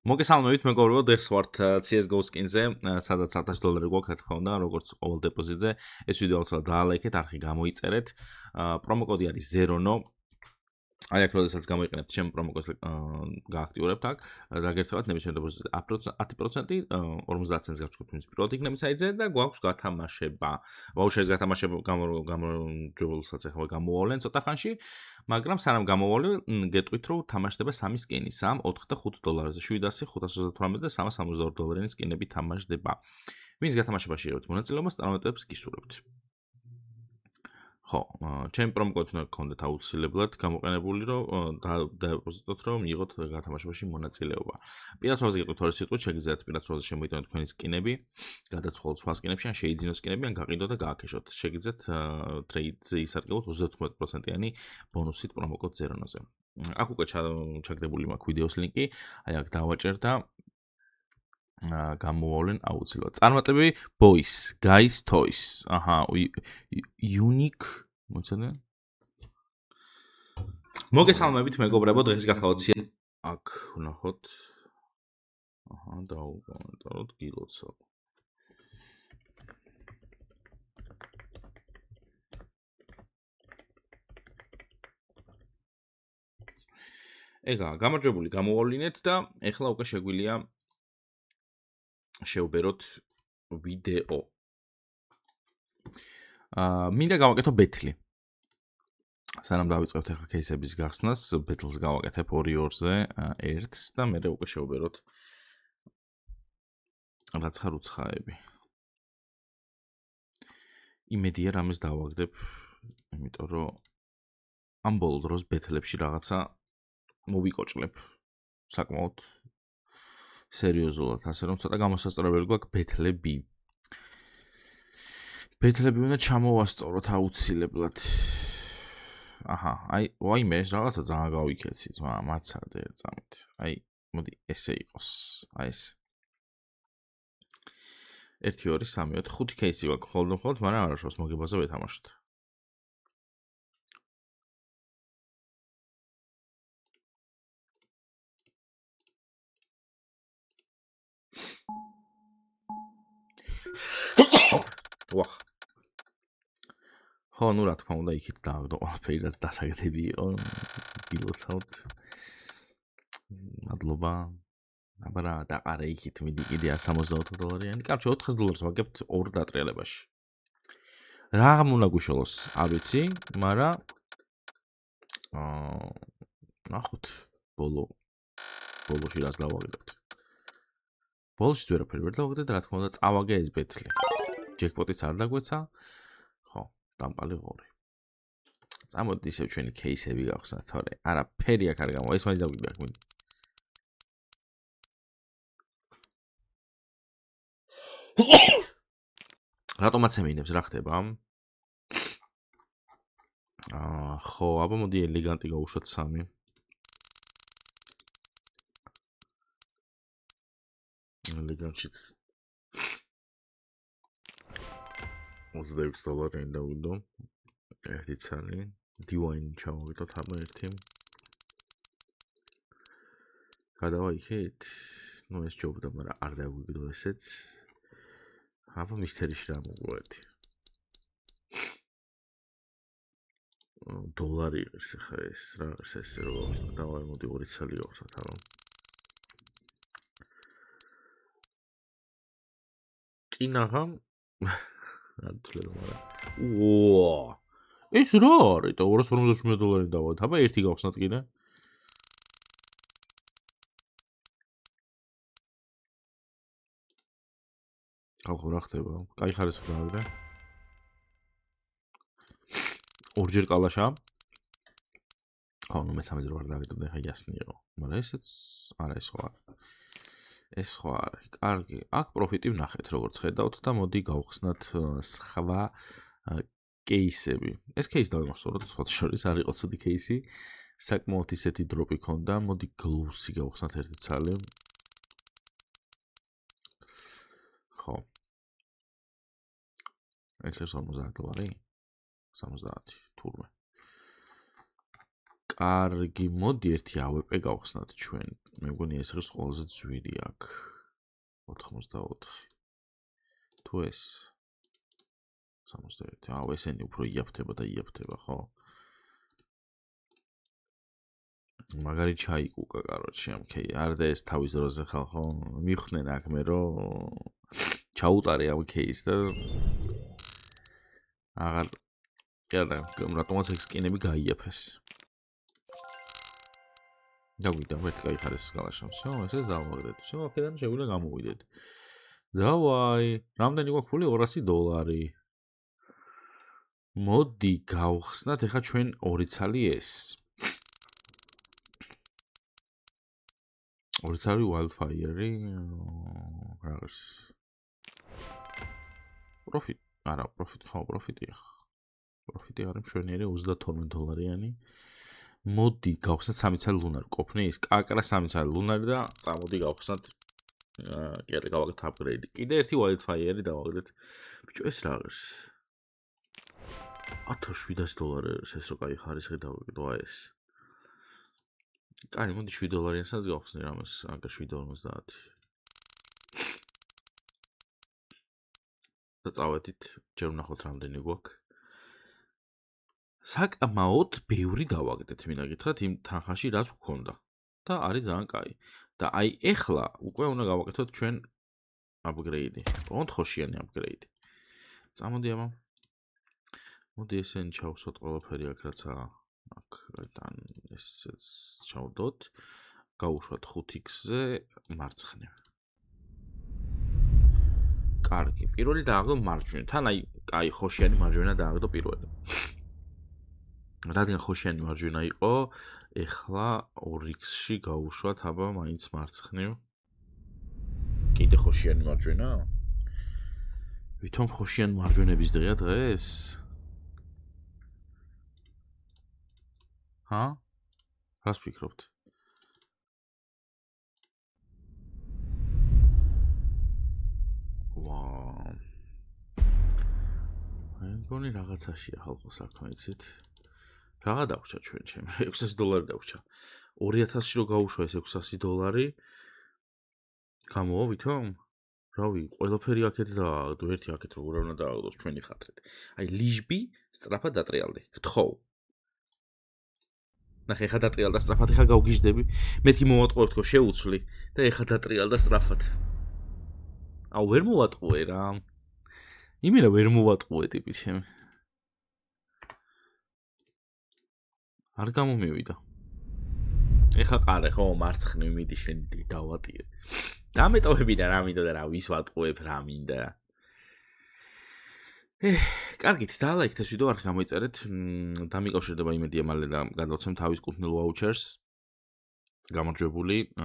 მოგესალმებით, მეგობრებო, დღეს ვართ CS:GO skin-ზე, სადაც $1000 გვაქვს, რა თქმა უნდა, როგორც ყოველ დეპოზიტზე. ეს ვიდეო ახლა დაალაიქეთ, არხი გამოიწერეთ. პრომოკოდი არის ZERONO. აი აქ როდესაც გამოიყენებთ ჩემ პრომოკოდს გააქტიურებთ აქ, დაგერწევათ ნებისმიერ დეპოზიტზე 10%, 50 ცენტს გავჩქოთ მის პირველ იქნების საიტზე და გვაქვს გათამაშება. ვაუშერის გათამაშება გამარჯვებულსაც ახლა გამოავლენ ცოტა ხანში, მაგრამ სანამ გამოვალე, გეტყვით რომ თამაშდება 3 სკინი, 3, 4 და $5-ზე, 700, 538 და $362 სკინები თამაშდება. ვინც გათამაშებაში იღებთ მონაწილეობას, წარმატებებს გისურვებთ. ხო, ჩემი პრომოკოდი უნდა გქონდეთ აუცილებლად გამოყენებული, რომ დაპოზიტოთ, რომ მიიღოთ გათამაშებაში მონაწილეობა. პირად ცხოველზე გეტყვით ორი სიტყვით, შეგიძლიათ პირად ცხოველზე შემოიტანოთ თქვენი სკინები, გადაცხადოთ სხვა სკინებში, ან შეიძინოთ სკინები, ან გაყიდოთ და გააკეშოთ. შეგიძლიათ ტრეიდზე ისარგებლოთ 35%-იანი ბონუსით პრომოკოდ ZERONO-ზე. აქ უკვე ჩაგდებული მაქვს ვიდეოს ლინკი, აი აქ დავაჭერ და გამოავლენ აუცილებლად. წარმატებები boys, guys, toys. აჰა, unique მოიცადე? მოგესალმებით, მეგობრებო, დღეს გახავთ აქ ვნახოთ. აჰა, დავუკომენტაროთ გილოცავ. ეგა, გამარჯვებული გამოავლინეთ და ეხლა უკვე შეგვიძლია შევბეროთ ვიდეო. მინდა გავაკეთო ბეთლი. სანამ დავიწყებთ ახლა кейსების გახსნას, ბეთლს გავაკეთებ 2-2-ზე 1-ს და მე უკვე შევბეროთ რაცხა რუცხაები. იმედია რამეს დავაგდებ, იმიტომ რომ ამ ბოლო დროს ბეთლებში რაღაცა მოვიკოჭლებ. საკმაოდ სერიოზულად, ასე რომ ცოტა გამოსასწორებელი გვაქვს ბეთლები. ბეთლები უნდა ჩამოვასწოროთ აუცილებლად. აჰა, აი მე რაღაცა ძალიან გავიქეცი, მაცადე წამით. აი, მოდი ესე იყოს. აი ეს. 1 2 3 4 5 кейსი გვაქვს ხოლმე, მაგრამ არ შევს მოგებაზე ვეთამაშოთ. ვახ. ხო, ნუ რა თქმა უნდა, იქით დავაგდო ყველაფერი, რაც დასაგდები იყო. გილოცავთ. მადლობა. აბა დაყარე იქით მიდი კიდე $164. კარჩო $400 ვაგებთ 2 დატრიალებაში. რა უნდა გუშოლოს, არ ვიცი, მაგრამ ნახოთ ბოლოში რას დავაგდებთ. ბოლოში ვერაფერი ვერ დავაგდეთ, რა თქმა უნდა, წავაგე ეს ბეთლი. ჯეკპოტიც არ დაგვეცა. ხო, დამპალი ღორი. წამოდით ისევ ჩვენი кейსები გავხსნათ, თორე არაფერი აქ არ გამო, ეს მაინც დავგვიგდა აქ მინდა. რატომაც ემინებს რა ხდება? ხო, აბა მოდი ელეგანტი გავუშვათ 3. ელეგანტშიც $26 დავიდო. ერთი ცალი. დივაინი ჩავაგდოთ აბა ერთი. გადავაიქეთ. ნუ ეს ჯობდა, მაგრამ არ დავიგდო ესეც. აბა მისტერიში რა მოგვა ერთი. $1 იღებს ხა ეს რა ეს რო დავაი მოდი 2 ცალი ავხსნათ აბა. კინაღა რა თქმა უნდა. ეს რა არის? და $258 დავაოთ. აბა ერთი გავხსნათ კიდე. ხალხო რა ხდება? კაი ხარისხი დავაგდე. ორჯერ კალაშა. ხო, ნუ მე 3-ზე ვარ დავიდო, ხა იასნი იყო. მაგრამ ესეც არა ეს ხო არა. ეს ხო არის. კარგი, აქ პროფიტი ვნახეთ, როგორც ხედავთ და მოდი გავხსნათ სხვა кейსები. ეს кейსი დავიმახსოვროთ, სხვა შორის არ იყო ცუდი кейსი. საკმაოდ ისეთი დროპი ქონდა, მოდი გლუსი გავხსნათ ერთი ცალი. ხო. ეს $50. 70 თურმე. კარგი, მოდი ერთი AWP გავხსნათ ჩვენ. მე მგონი ეს არის ყველაზე ძვირი აქ. 84. თუ ეს 61. აუ ესენი უფრო იაფთება და იაფთება, ხო? მაგარი ჩაიკუკა, კაროჩი, ამქეი. არ და ეს თავის დროზე ხალხო, მიხდნენ აქ მე რომ ჩაუტარე ამ кейს და აღარ არა, რატომაც ეგ სკინები გაიაფეს. დავიდა ვერტ გაიხარეს სკალაშა. всё, ესეც დავმაგდეთ. всё, აქედან შეგვიძლია გამოვიდეთ. დავაი, რამდენი გვაქვს ფული? $200. მოდი გავხსნათ ეხა ჩვენ ორი ცალი ეს. ორი ცალი wildfire-ი რაღაც profit, არა, profit ხო, profit-ია. Profit-ი არის მშვენიერი $32-იანი. მოდი გავხსნათ 3 ცალი ლუნარი ყოფნი ის კაკრა 3 ცალი ლუნარი და წამოდი გავხსნათ კერე გავაკეთეთ upgrade. კიდე ერთი wildfire-ი დავაგდეთ. ბიჭო ეს რა არის? $1700 ეს რო კაი ხარისხი დავაგდო ეს. კაი, მოდი $7-იანსაც გავხსნი რამეს, აკა $7.50. და წავედით, ჯერ ვნახოთ რამდენი გვაქვს. საკამაოდ ბევრი დავაგდეთ, მინდა გითხრათ, იმ თანხაში რაც გვქონდა. და არის ძალიან კაი. და აი ეხლა უკვე უნდა გავაკეთოთ ჩვენ upgrade-ი. 4-ხოშიანი upgrade-ი. წამოდი აბა. მოდი ესენი ჩავსვათ ყველაფერი აქ რაცა აქედან ესეც ჩავდოთ. გავუშვათ 5x-ზე მარცხნივ. კარგი, პირველი დააგდო მარჯვენა. თან აი, კაი, ხოშიანი მარჯვენა დააგდო პირველი. რადგან ხოშიანი მარჯვენა იყო, ეხლა 2x-ში გავუშვათ აბა მაინც მარცხნივ. კიდე ხოშიანი მარჯვენა? ვითომ ხოშიანი მარჯვენების დღეა დღეს? ჰა? რას ფიქრობთ? ვაუ. მე მგონი რაღაცაშია ხალხო საქმე, იცით? რაღა დაგვჭა ჩვენ ჩემი $600 დაგვჭა. 2000-ში რო გავუშვა ეს $600, გამოვა ვითომ? რავი, ყველაფერი აქეთ დააგდო, ერთი აქეთ როგორ უნდა დააგდოს ჩვენი ხათრით. აი ლიჟბი სწრაფად დატრიალდი. გთხოვ. ნახე, ეხა დატრიალდა სწრაფად, ეხა გავგიჟდები. მეთი მოვატყუებ თქო, შეუცვლი და ეხა დატრიალდა სწრაფად. აუ ვერ მოვატყუე რა. იმენა ვერ მოვატყუე ტიპი ჩემი. არ გამომივიდა. ეხა ყარე ხო, მარცხნივ მიდი შენ დავატირე. დამეტოვები და რა მინდა და რა ვის ვატყუებ რა მინდა. კარგით, დალაიქეთ ეს ვიდეო, არ გამოიწერეთ. დამიკავშირდება იმედია მალე და გადავცემ თავის კუთვნილ ვაუჩერს. გამარჯვებული,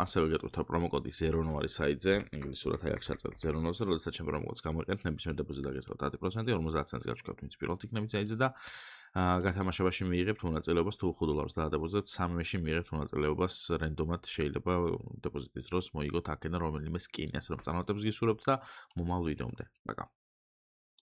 ასევე გეტყვით პრომოკოდი 0 არის საიტზე, ინგლისურად აი აქ ჩაწერთ 0-ზე, როდესაც ჩემ პრომოკოდს გამოიყენებთ, ნებისმიერ დებოზიტზე დაგესვათ 10%, 50 ცენტს გაჩვენებთ მის პირველ ტიქნებით საიტზე და გათამაშებაში მიიღებთ $10 თუ $5 დაადებოზებთ, სამეში მიიღებთ $10 რენდომად შეიძლება დებოზიტის დროს მოიგოთ აქედან რომელიმე სკინი, ასე რომ წარმატებებს გისურვებთ და მომავალ ვიდეომდე. პაკა.